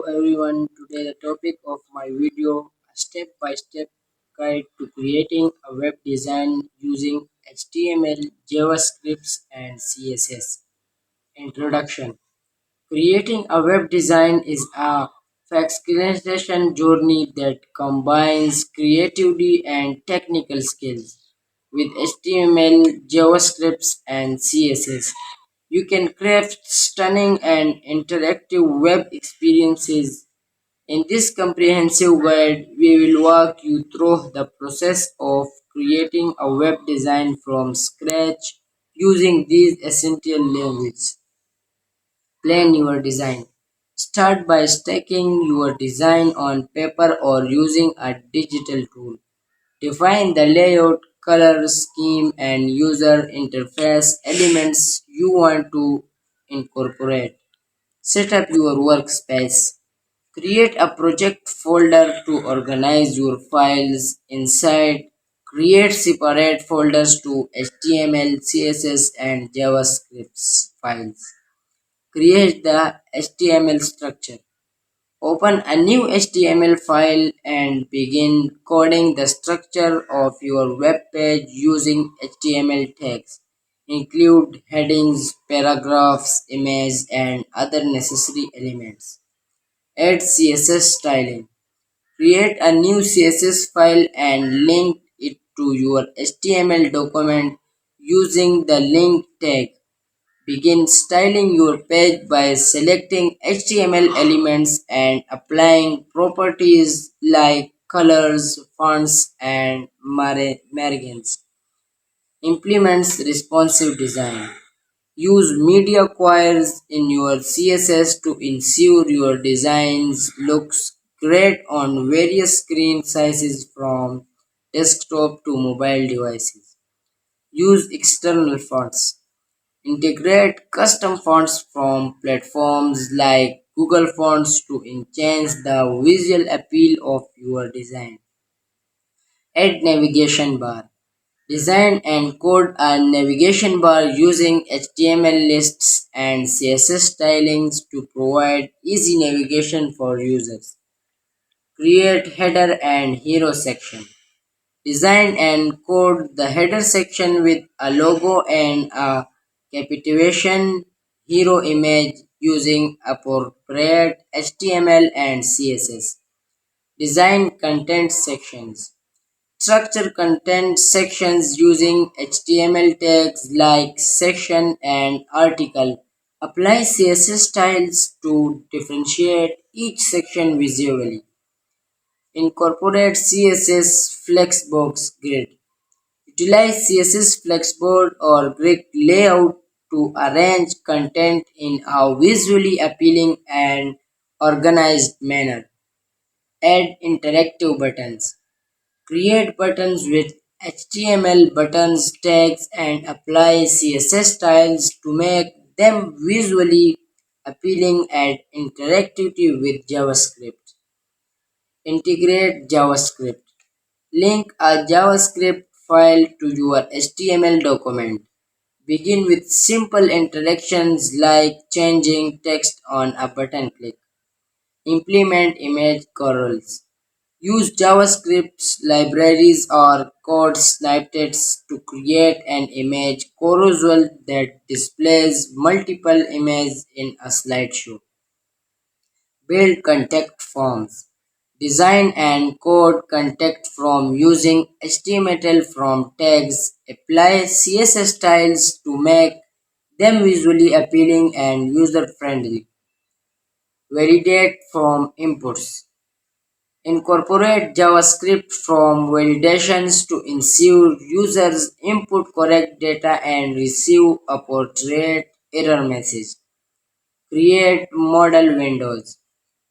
everyone. Today the topic of my video a step-by-step guide to creating a web design using HTML, JavaScript and CSS. Introduction. Creating a web design is a fascinating journey that combines creativity and technical skills. With HTML, JavaScript, and CSS, you can craft stunning and interactive web experiences. In this comprehensive guide, we will walk you through the process of creating a web design from scratch using these essential languages. Plan your design. Start by stacking your design on paper or using a digital tool. Define the layout, color scheme, and user interface elements you want to incorporate. Set up your workspace. Create a project folder to organize your files inside. Create separate folders to HTML, CSS, and JavaScript files. Create the HTML structure. Open a new HTML file and begin coding the structure of your web page using HTML tags. Include headings, paragraphs, images, and other necessary elements. Add CSS styling. Create a new CSS file and link it to your HTML document using the link tag. Begin styling your page by selecting HTML elements and applying properties like colors, fonts, and margins. Implements responsive design. Use media queries in your CSS to ensure your designs looks great on various screen sizes from desktop to mobile devices. Use external fonts. Integrate custom fonts from platforms like Google Fonts to enhance the visual appeal of your design. Add navigation bar. Design and code a navigation bar using HTML lists and CSS stylings to provide easy navigation for users. Create header and hero section. Design and code the header section with a logo and a captivation hero image using appropriate HTML and CSS. Design content sections. Structure content sections using HTML tags like section and article. Apply CSS styles to differentiate each section visually. Incorporate CSS Flexbox grid. Utilize CSS Flexboard or grid layout to arrange content in a visually appealing and organized manner. Add interactive buttons. Create buttons with HTML buttons tags and apply CSS styles to make them visually appealing and interactive with JavaScript. Integrate JavaScript. Link a JavaScript file to your HTML document. Begin with simple interactions like changing text on a button click. Implement image corrals. Use JavaScript libraries or code snippets to create an image carousel that displays multiple images in a slideshow. Build contact forms. Design and code contact form using HTML from tags. Apply CSS styles to make them visually appealing and user friendly. Validate from inputs. Incorporate JavaScript from validations to ensure users input correct data and receive a portrait error message. Create modal windows.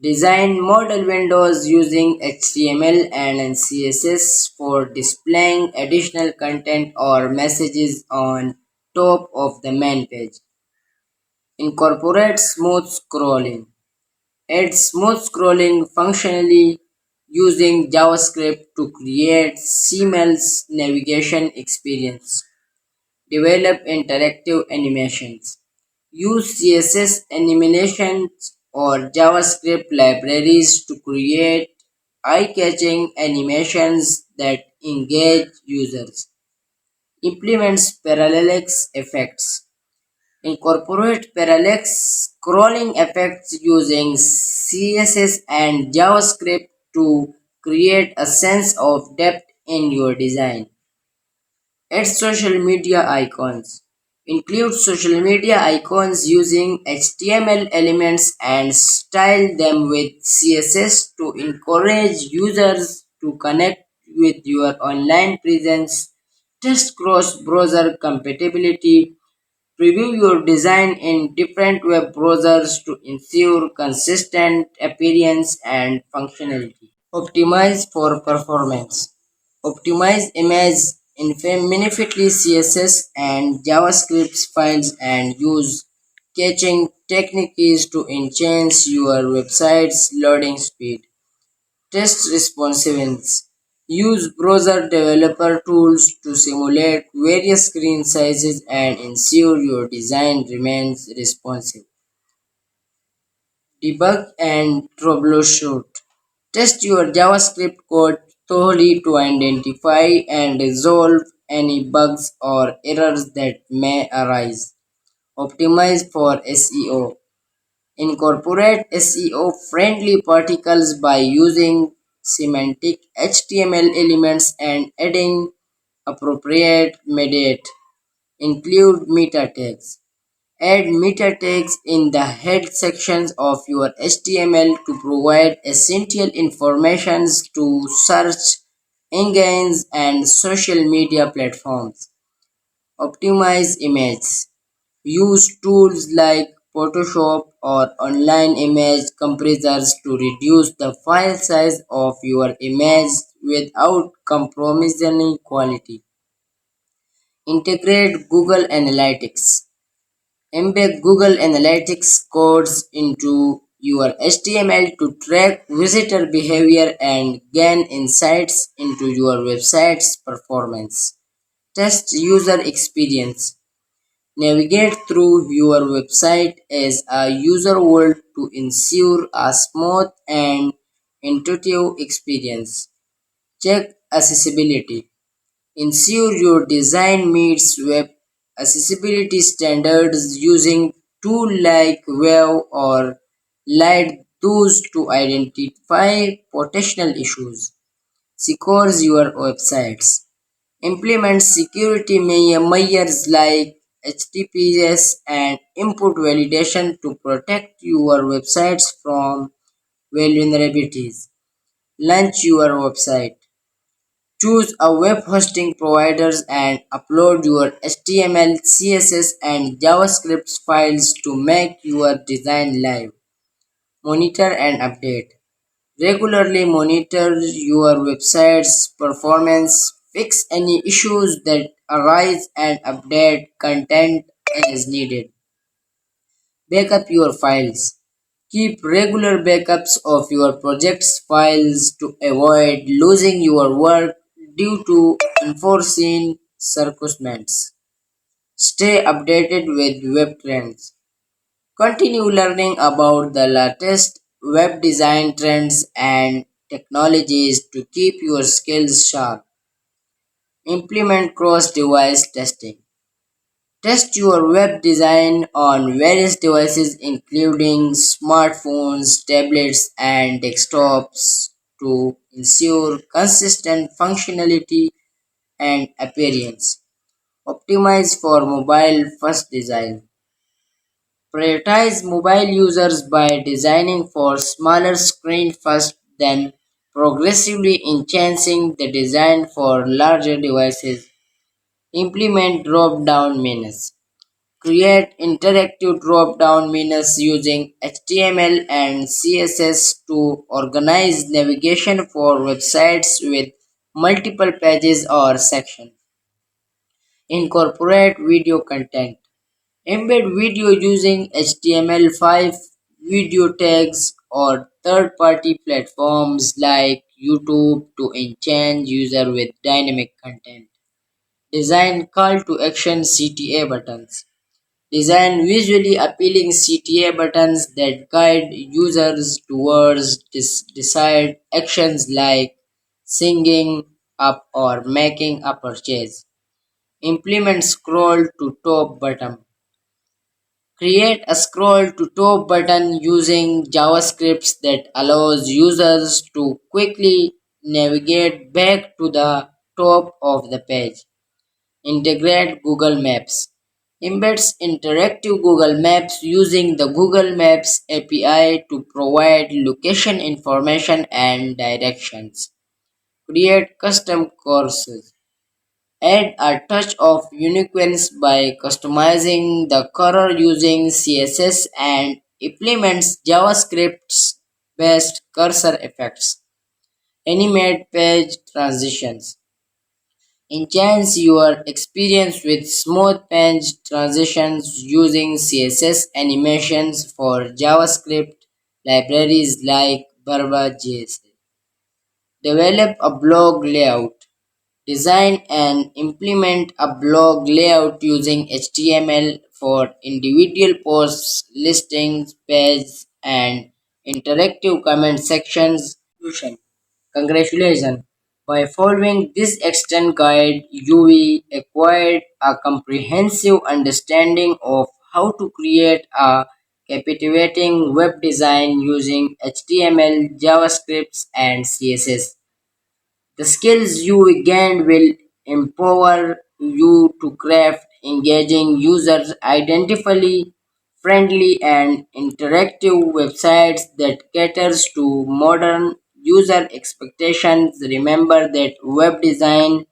Design modal windows using HTML and CSS for displaying additional content or messages on top of the main page. Incorporate smooth scrolling. Add smooth scrolling functionally using JavaScript to create seamless navigation experience. Develop interactive animations. Use CSS animations or JavaScript libraries to create eye-catching animations that engage users. Implements parallax effects. Incorporate parallax scrolling effects using CSS and JavaScript to create a sense of depth in your design. Add social media icons. Include social media icons using HTML elements and style them with CSS to encourage users to connect with your online presence. Test cross-browser compatibility. Preview your design in different web browsers to ensure consistent appearance and functionality. Optimize for performance. Optimize image infinitely CSS and JavaScript files and use caching techniques to enhance your website's loading speed. Test responsiveness. Use browser developer tools to simulate various screen sizes and ensure your design remains responsive. Debug and troubleshoot. Test your JavaScript code thoroughly to identify and resolve any bugs or errors that may arise. Optimize for SEO. Incorporate SEO friendly particles by using semantic HTML elements and adding appropriate metadata. Include meta tags. Add meta tags in the head sections of your HTML to provide essential information to search engines and social media platforms. Optimize images. Use tools like Photoshop or online image compressors to reduce the file size of your image without compromising quality. Integrate Google Analytics. Embed Google Analytics codes into your HTML to track visitor behavior and gain insights into your website's performance. Test user experience. Navigate through your website as a user world to ensure a smooth and intuitive experience. Check accessibility. Ensure your design meets web accessibility standards using tools like Wave or Light those to identify potential issues. Secures your websites. Implement security measures like HTTPS and input validation to protect your websites from vulnerabilities. Launch your website. Choose a web hosting providers and upload your HTML, CSS, and JavaScript files to make your design live. Monitor and update. Regularly monitor your website's performance, fix any issues that arise, and update content as needed. Backup your files. Keep regular backups of your project's files to avoid losing your work due to unforeseen circumstances. Stay updated with web trends. Continue learning about the latest web design trends and technologies to keep your skills sharp. Implement cross device testing. Test your web design on various devices, including smartphones, tablets, and desktops, to ensure consistent functionality and appearance. Optimize for mobile first design. Prioritize mobile users by designing for smaller screen first, then progressively enhancing the design for larger devices. Implement drop-down menus. Create interactive drop-down menus using HTML and CSS to organize navigation for websites with multiple pages or sections. Incorporate video content. Embed video using HTML5 video tags or third-party platforms like YouTube to enchant user with dynamic content. Design call to action CTA buttons. Design visually appealing CTA buttons that guide users towards desired actions like singing up or making a purchase. Implement scroll to top button. Create a scroll to top button using JavaScript that allows users to quickly navigate back to the top of the page. Integrate Google Maps. Embeds interactive Google Maps using the Google Maps API to provide location information and directions. Create custom courses. Add a touch of uniqueness by customizing the color using CSS and implements JavaScript's based cursor effects. Animate page transitions. Enhance your experience with smooth page transitions using CSS animations for JavaScript libraries like Barba.js. Develop a blog layout. Design and implement a blog layout using HTML for individual posts, listings, pages, and interactive comment sections. Congratulations! By following this extent guide, you will acquire a comprehensive understanding of how to create a captivating web design using HTML, JavaScript, and CSS. The skills you gain will empower you to craft engaging, user identifiably friendly and interactive websites that caters to modern user expectations. Remember that web design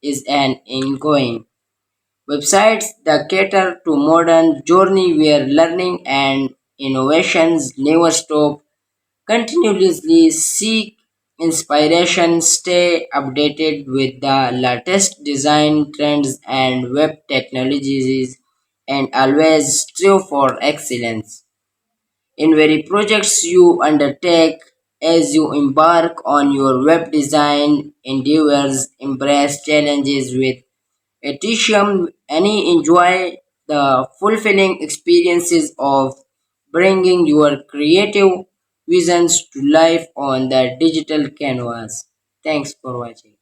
is an ongoing websites that cater to modern journey where learning and innovations never stop. Continuously seek inspiration, stay updated with the latest design trends and web technologies, and always strive for excellence in very projects you undertake. As you embark on your web design endeavors. Embrace challenges with Etium any enjoy the fulfilling experiences of bringing your creative visions to life on the digital canvas. Thanks for watching.